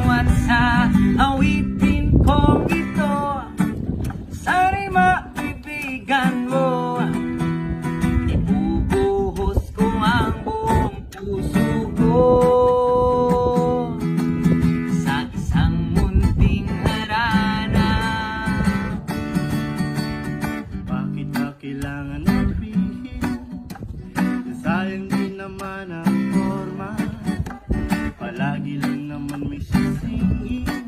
at sa awitin kong ito. Sana'y maibigan mo, ibubuhos ko ang buong puso ko sa isang munting harana. Bakit ba kailangan magbihis? Sayang din naman ang forma, palagi lang naman may sisingin.